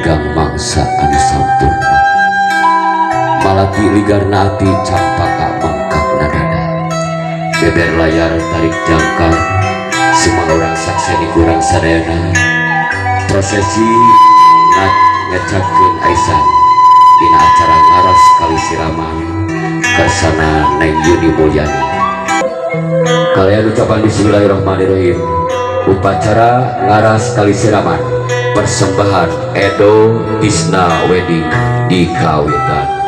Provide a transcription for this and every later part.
enggang mangsa anu sampurna malati ligarna ati campaka mangkak nadada beber layar tarik jangkar semua orang sakseni kurang sadayana prosesi ngecapkeun Aisyah dina acara ngaras kali siraman kersana Neng Yuni Mulyani. Kalian ucapan bismillahirrahmanirrahim. Upacara ngaras kali siraman persembahan Edo Tisna Wedding di Kawitan.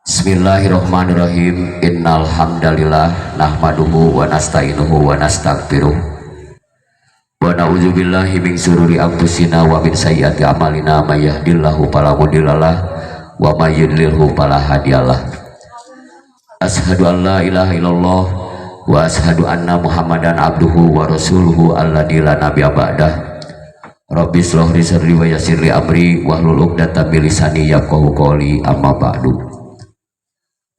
Bismillahirrahmanirrahim. Innal hamdalillah nahmaduhu wa nasta'inuhu wa nastaghfiruh wa na'udzubillahi min syururi anfusina wa min sayyiati a'malina may yahdihillahu fala mudhillalah wa may yudlilhu fala hadiyalah. Asyhadu an la ilaha illallah wa asyhadu anna Muhammadan abduhu wa rasuluhu alladzi la nabiyya ba'dah. Rabbi shrah li sadri wa yassir li amri wahlul 'uqdatam min lisani yafqahu qawli amma ba'du.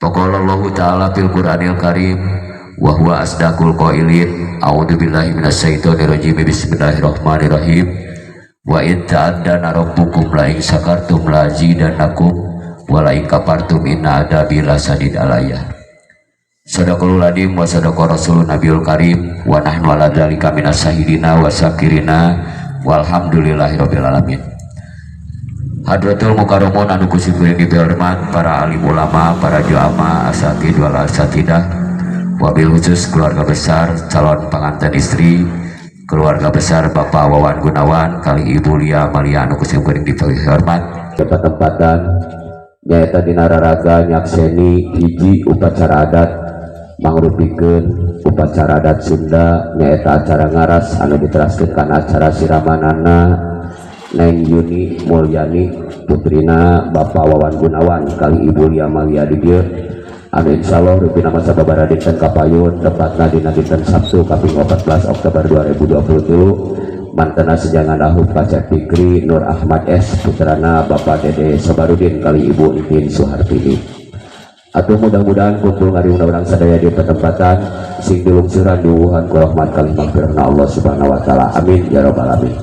Faqala Allah Ta'ala fil Qur'anil Karim wa huwa asdaqul qailin a'udzu billahi minasyaitonir rajim bismillahirrahmanirrahim wa in ta'addana rabbukum la in syakartum la azidannakum wa la in kafartum inna adzabi lasadid alayya. Sadaqallahul adzim wa sadaqa rasulun nabiyul karim wa nahnu ala dzalika minas syahidina wa syakirina walhamdulillahirabbil alamin. Hadratul mukarramun anu kusiburing dipihormat para alim ulama, para jamaah asatid wal asatidah, wabil khusus keluarga besar calon pengantin istri, keluarga besar Bapak Wawan Gunawan kali Ibu Lia Malia anu kusiburing dipihormat. Tempat-tempatan nyaeta dina raraga nyakseni hiji upacara adat mangrupikeun upacara adat Sunda nyaeta acara ngaras anu diteraskeun kana acara siramanana Neng Yuni Mulyani putrina Bapak Wawan Gunawan kali Ibu Lia Malia di dieu anu insyaallah rupina masa babaraha dinten kapayun tepatna dina dinten Sabtu kaping 14 Oktober 2023 mantena sejangan dahub Kacep Fikri Nur Ahmad S putrana Bapak Dede Sobarudin kali Ibu Itin Suhartini. Atuh mudah-mudahan kumpul ngariungna urang sadaya di pertempatan sing dilungsuran diuwuhan ku rahmat kali maghfirna Allah Subhanahu wa taala. Amin ya rabbal alamin.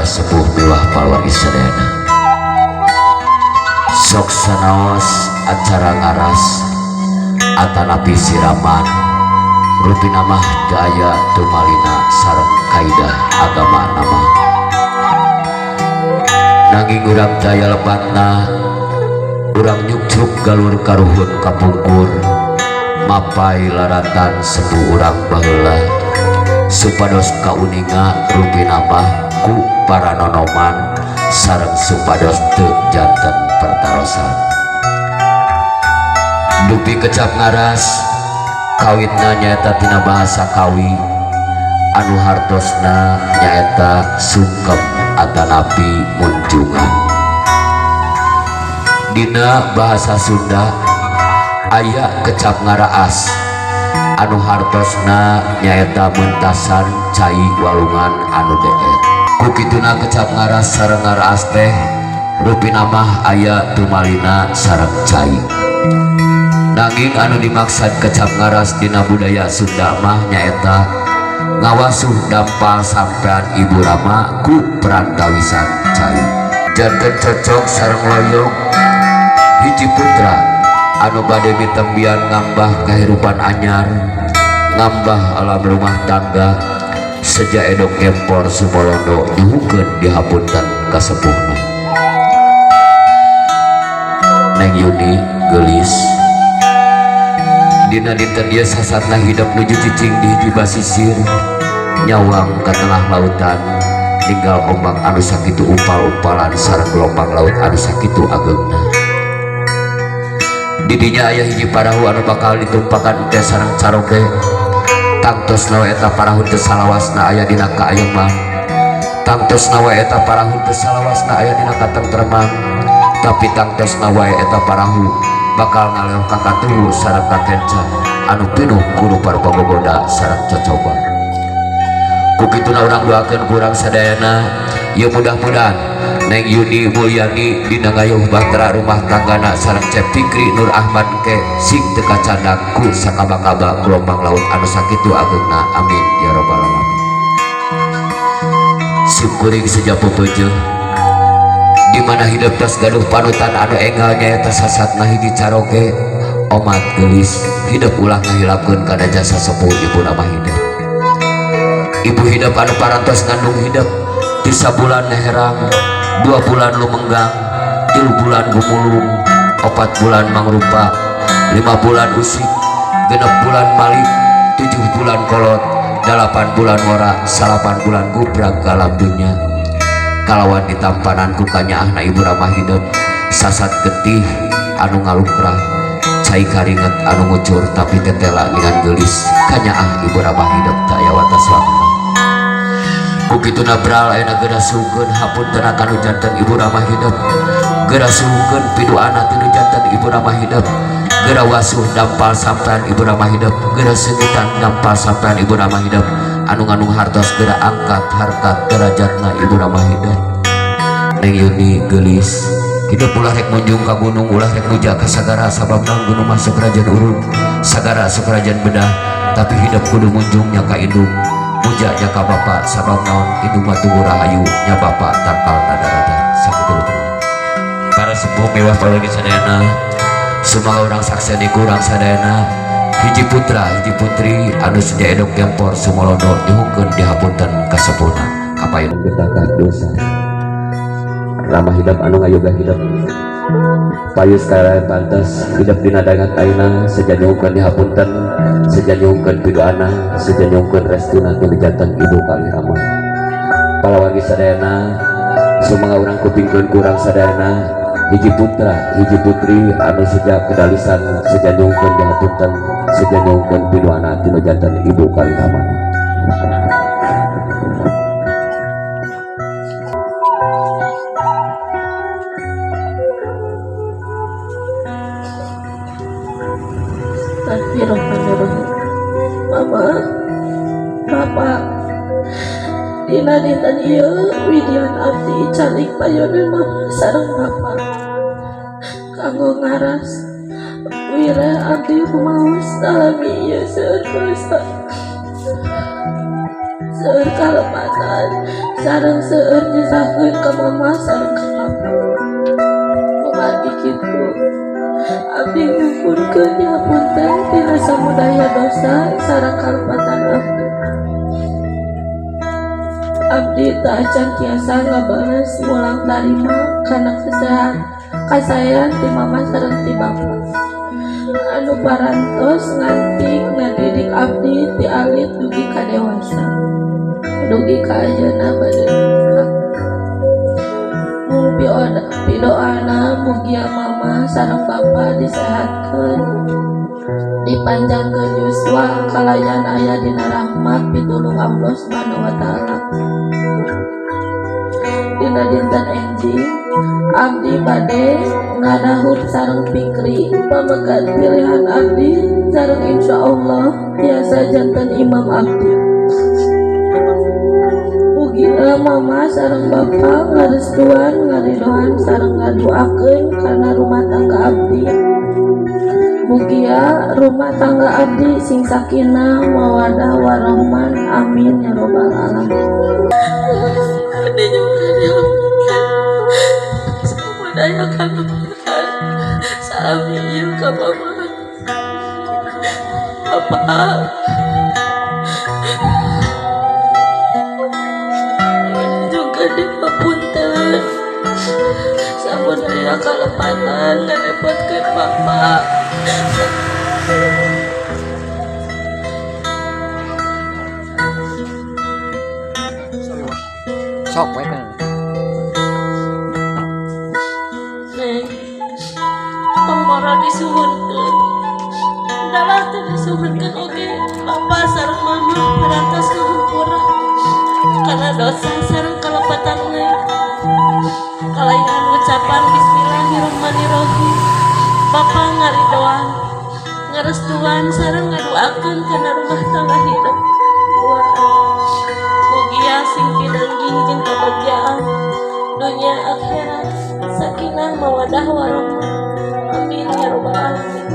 Sepuh mewah paluargi sadayana sok sanaos acara ngaras atanapi siraman rupina mah daya tumalina sareng kaidah agama nama nanging urang daya lepatna urang nyukcuk galur karuhun kapungkur mapai laratan sembuh urang baheula supados kauninga rupina mah ku para nonoman sareng supados teu janten pertarosan. Dupi kecap ngaras kawitna nyaeta tina bahasa kawi anu hartosna nyaeta sungkem atanapi munjungan. Dina bahasa Sunda aya kecap ngaraas anu hartosna nyaeta mentasan cai walungan anu deet. Kukituna kecap ngaras sareng ngaraas teh rupina mah aya tumalina sareng cai. Nanging anu dimaksud kecap ngaras dina budaya Sunda mah nyaeta ngawasuh dampal sampean Ibu Rama ku perantawisan cai. Janten cocok sareng loyong hiji putra anu bade mitembian ngambah kehidupan anyar, ngambah alam rumah tangga sejak edok kempor Sumolondo nyuhukeun dihapunten kasepuhna. Neng Yuni geulis dina dinten ieu sasatna hidup nuju cicing di hiji basisir nyawang ka tengah lautan ninggal ombak anu sakitu upal-upalan sareng gelombang laut anu sakitu ageugna. Didinya aya hiji parahu anu bakal ditumpakan teh sareng caroge tangtosna we eta parahu teu salawasna aya dina kaayeman, tangtosna we eta parahu teu salawasna aya dina katentreman, tapi tangtosna wae eta parahu bakal ngaleong ka katuhu sareng ka kencan anu pinuh ku rupa pagogoda sareng cocoban. Kukituna urang doakeun ku urang sadayana ieu mudah-mudahan Neng Yuni Mulyani dina ngayuh bahtera rumah tanggana sareng Cep Fikri Nur Ahmad ke sing teu kacanda ku sakaba-kaba gelombang laut anu sakitu ageugna. Amin ya rabbal alamin. Syukuring sejapu peujeuh di mana hidup tos gaduh panutan anu enggal nyaeta sasatna hiji caroge omat geulis hidup ulah ngahilapkeun kana jasa sepuh Ibu Rama hidup. Ibu hidup anu parantos ngandung hidup 3 bulan neherang, 2 bulan lumenggang, 3 bulan gumulung, 4 bulan mangrupa, 5 bulan usik, 6 bulan malik, 7 bulan kolot, 8 bulan ngora, 8 bulan gubrag kalam dunya. Kalawan ditampanan ku kanyaahna Ibu Rama hidup sasat getih anu ngalungkrah, cai karinget anu ngucur tapi tetela dengan gelis kanyaah Ibu Rama hidup tak aya watas waktu. Kukituna bral ayeuna geura sukeun hapunten akan janten Ibu Rama hidup, geura sukeun pidoana tinu janten Ibu Rama hidup, geura wasuh dampal sampean Ibu Rama hidup, geura seungitan dampal sampean Ibu Rama hidup, anu ngandung hartos geura angkat harkat derajatna Ibu Rama hidup. Neng Yuni geulis hidup ulah rek munjung ka gunung, ulah rek nuja ka sagara sabab naon gunung masuk kerajaan urun, sagara sok kerajaan bedah, tapi hidup kudu munjung nya ka indung. Muja nya ka bapa sabab naon indung mah tugu rahayu nya bapa takal nadaraja sakitu leuteung. Para sepuh mewah palagi sadayana sumaha urang sakseni ku urang sadayana hiji putra hiji putri anu sedia edok kempor Sumolondo nyuhukeun dihapunten kasepuhna kapayun kita ka dosa. Rama hidup anu ngayoga hidup payus kaya pantas hidup dina dangat ayeuna sejanyungkeun dihapunten sejanyungkeun pidoana sejanyungkeun restuna ti janten Ibu Kali Rama. Palawagi sadayana sumaha urang kupingkeun ku urang sadayana hiji putra hiji putri anu sejak kedalisan sejanyungkeun dihapunten sejanyungkeun pidoana ti janten Ibu Kali Rama. Mama, Papa, dina dinten ieu widian abdi calik payonan mama sareng Papa kanggo ngaras wira abdi rumaos salami ieu seueur dosa seueur kalepatan sareng seueur nyesahkeun ka mama sareng ka Papa. Kumadi kitu abdi ngumpulkeun nyapunten tina samudaya dosa sareng kalepatan abdi. Abdi tak acan tiasa ngabales mulang tarima kana kasayan ti mama sareng ti bapa anu parantos nganti ngadidik abdi ti alit dugi ka dewasa dugi ka ayeuna bade pidoana mugia mama sareng bapa disehatkeun dipanjangkeun yuswa kalayan aya dina rahmat pitulung Allah Subhanahu wa taala. Dina dinten enjing abdi bade ngadahut sareng pikri pamegat pilihan abdi sareng insyaallah biasa janten imam abdi. Mugia mama sareng bapa ngarestuan ngaridoan sareng ngaduakeun kana rumah tangga abdi. Mugia rumah tangga abdi sing sakinah mawadah warahman amin ya robbal alamin. Ade juga diamkan semudayakan Tuhan salami ieu ka mama Papa juga dipapunten samudaya kalepatan ngarepotkeun Papa. Sok wae teh. Neng, pamora disuhunkeun. Dalah teh disuhunkeun oge Papa sareng Mama parantos ngahampura kana dosa sareng kalepatan Neng. Kalayan ucapan bismillahirrahmanirrahim. Papa ngaridoan, ngarestuan sareng ngaduakeun kana rumah tangga hidup. Mugia sing pidanggih jeung kebahagiaan dunia akhirat sakinah mawadah warahmah amin ya robbal alamin.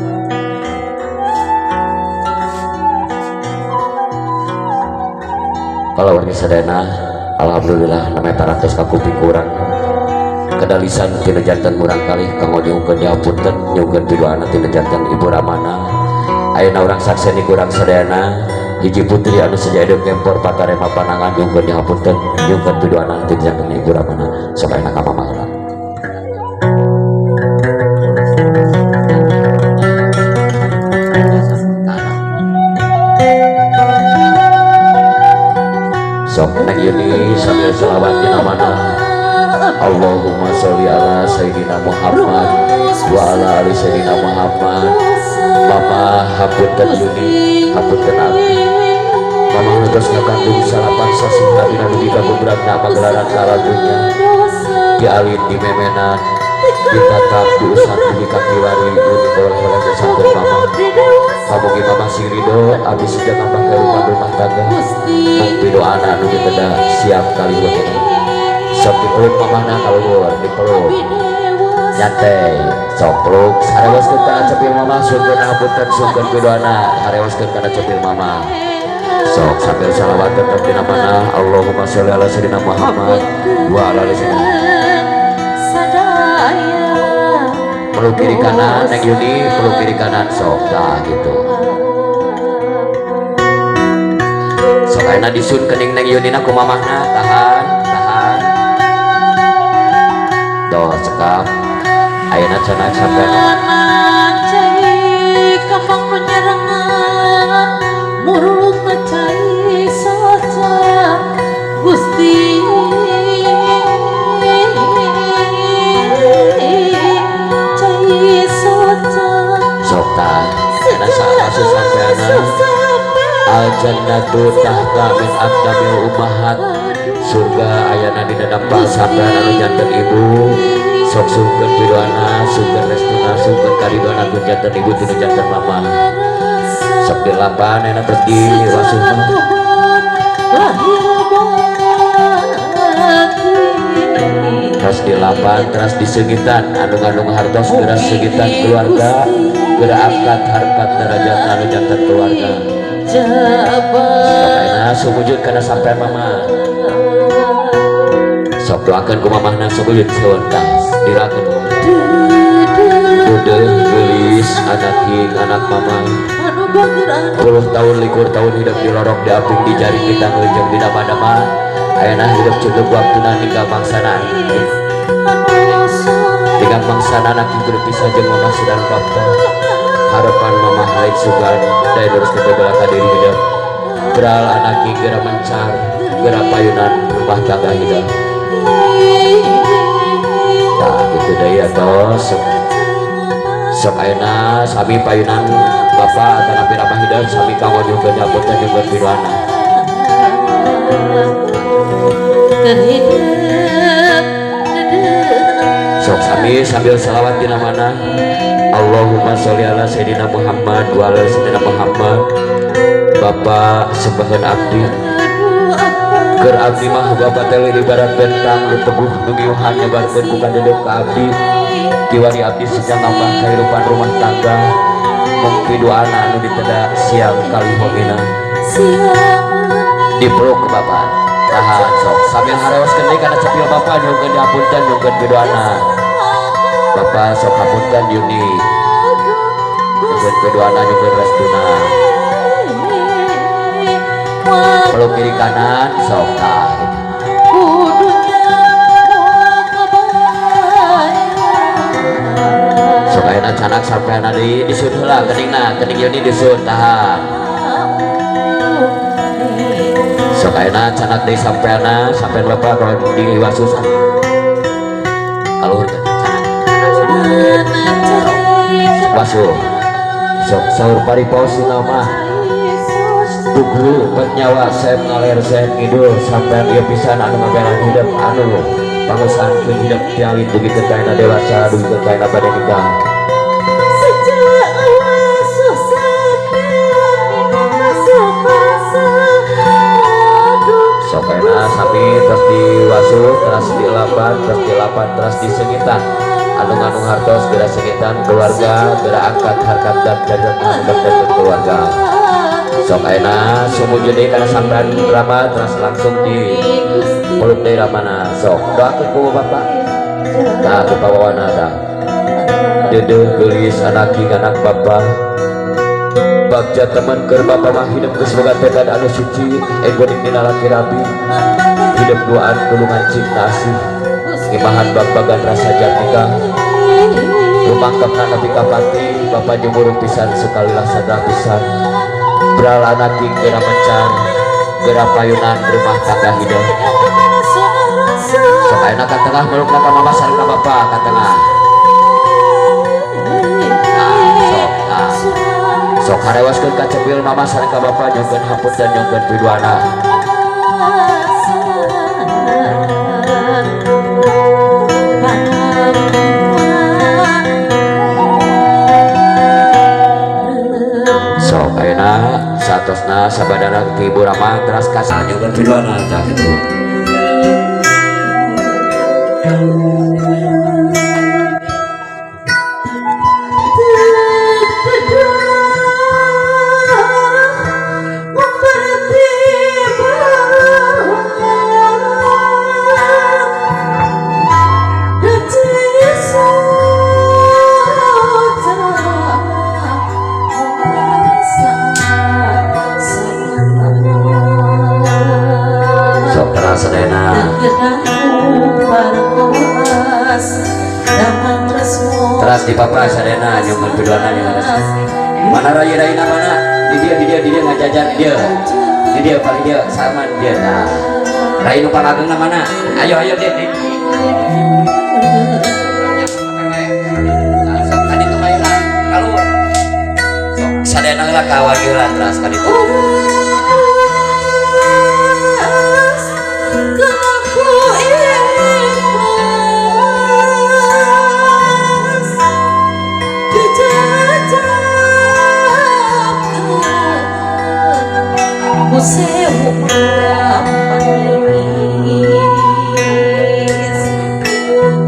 Kalau warga sadana alhamdulillah namanya parantos kakuping kurang kedalisan tina janten murang kali kanggo nyungkeun dihapunten nyungkeun pidoana tina janten Ibu Ramana. Ayeuna urang sakseni kurang sadayana hiji putri anu sejadeuk kempor patarema panangan nyungkeun dihapunten nyungkeun pidoana tina janten Ibu Ramana sabaina ka mama heula. Sok neng Yuni sambil selawat dina mana Allahumma sholli ala sayyidina Muhammad wa ala ali sayyidina Muhammad. Mama hapunten Yuni hapunten abdi mama ngetos ngakandung salapan sasina dina dugi kabebrangna pagelaran kaladunya dialin di memenan ditatap diusap di kaki wari Yuni boleh-boleh kesampeun mama pamugi mama sing ridho abdi sejak nambah ke rumah tangga mung doana anu diteda siap kali wae sok dipeluk mamana kaluhur dipeluk nyantai sok peluk harewaskeun kana cepil mama sungkeun hapunten sungkeun pidoana harewaskeun kana cepil mama sok sambil salawat tetep dina mana Allahumma sholli ala sayyidina Muhammad wa ala ali sayyidina peluk kiri kanan neng Yuni peluk kiri kanan sok dah gitu sok ayeuna disun kening neng Yuni na ku mamahna tahan doh cekap ayeuna cenah sampean cai kampang penyerangan muruluk cai saja Gusti cai saja sok tah ayeuna saasa sampeana al jannatu tahta min aqdamil ummahat surga ayana di dampak sampean anu janten ibu sok sungkeun pidoana sungkeun restuna sungkeun karidona kun janten ibu tinu janten mama sok dilapan enak pergi wasuma terus dilapan terus disegitan anu-anu hartos geras segitan keluarga gerak angkat harkat derajat anu janten keluarga Sokaina sumujud kana sampai mama sok doakeun ku mamahna sumujud seuntas dirakeun bude gelis anak king anak mama 10 tahun likur tahun hidup di lorong di aping di jari kita ngeujung di dama-dama ayeuna hidup cukup waktuna tinggal bangsana tinggal bangsana anak kudu pisah jeung mama sedang bapa harapan mama lain sugan dari lurus ke belakang diri hidup beral anak geura mencar geura payunan rumah tangga hidup tak gitu deh ya tos sok ayeuna sami payunan Bapak tanah pirama hidup sami kamu juga nyaputan juga piruana sok sami sambil salawat di mana Allahumma sholli ala sayyidina Muhammad wa ala sayyidina Muhammad Bapak sembahan abdi keur abdi mah Bapak teh ibarat bentang nu teguh nu ngiuhan nyebarkeun ku kadedek ka abdi kiwari abdi sedang ngambah kehidupan rumah tangga mungkin doa anu diteda siang kali homina dipeluk ke Bapak tahan sok sambil hareoskeun deui kana cepil Bapak nyungkeun diapunten nyungkeun pidoana Bapak sok hapunten Yuni nyungkeun pidoana nyungkeun restuna peluk kiri kanan sok tah sok ayeuna canak sampeana disud heula geuninna geuning Yuni disud tahan sok ayeuna canak deui sampeana sampean Bapak kalau di wasus kaluhur canak wasuh sok saur pariposina mah Tugru penyawa sem ngaler sem ngidul sampean ieu pisan anu ngabelan hidup anu pangusahakeun hidup tiang dugi teu kaina dewasa dugi teu kaina bade nikah sok ayeuna sami terus diwasuh terus dilapan terus disengitan anu hartos geura sengitan keluarga geura angkat harkat dan derajat dan keluarga sok ayeuna sumujud deui kana sampean rama terus langsung di peluk deui ramana sok doakeun ku Bapak tah kepawawana tah dedeuh geulis anaking anak Bapak bagja teman keur Bapak mah hidup geus boga tegad anu suci egoning dina laki rabi hidup duaan tulungan cinta asih ngimahan bag-bagan rasa jatika rumangkepna nepi ka pati Bapak jemurung pisan sukalilah sadra pisan beralana king geura mencan geura payunan rumah tangga hidup sok ayeuna ka tengah melukna ka mama sareng ka Bapak ka tengah sok harewaskeun ka cepil mama sareng ka Bapak nyongkeun hapunten nyongkeun piduana sok ayeuna satosna sabadara ti Ibu Rama teras kasar nyongkeun piduana tah kitu teras di Papa sadena nyongkeun piduana mana rai-raina mana di dia ngajajar di dia paling dia sama dia nah rai nu pangagengna mana ayo dia sok kaditu bae kalau sok sadena heula kawagilan teras kaditu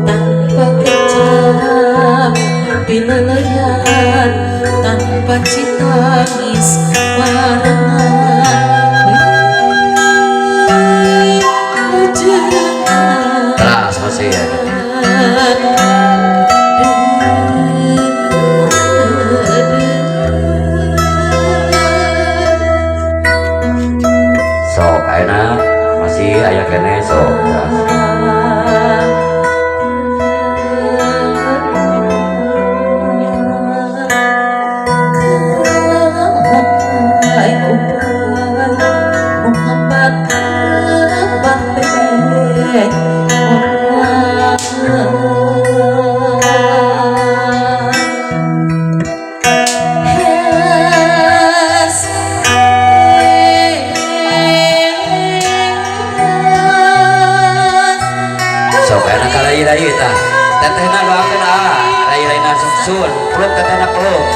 tanpa kecap penilaian tanpa citangis warangan teras masih ya sok ayeuna masih aya kene sok teras tetehna doakeun rai-raina sun peluk tetehna peluk.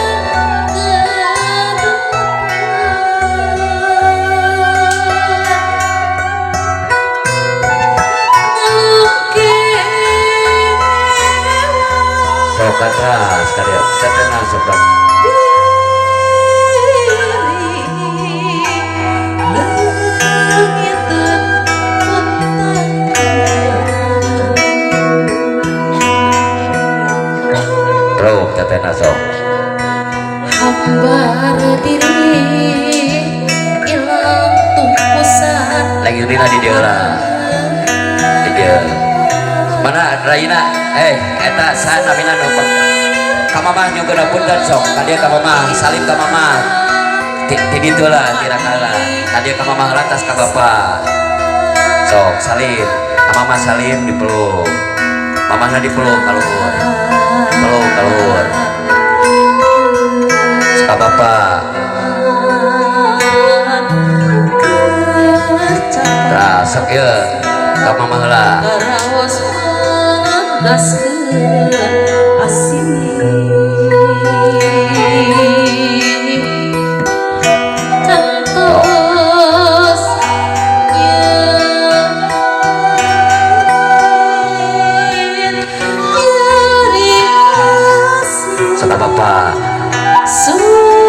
Sok kata sekali tetehna sedang peluk tetehna sok. Hambar diri ilang tumpusan Lagi rina di dia lah. Di dia. Mana Raina? Eta sana mina nu ka mamah nyugeuna punten sok. Ka dieu ka mamah, salim ka mamah. Ti ditu lah kira-kira. Ka dieu ka mamah lantas ka bapa. Sok salim. Ka mamah salim dipeluk. Mamahna dipeluk kaluhur. Peluk kaluhur. Ka bapa. Tah sok ieu ka mamah heula. Karaos menandaskeun asih kantos nyeri kasih Sok ka bapa. suara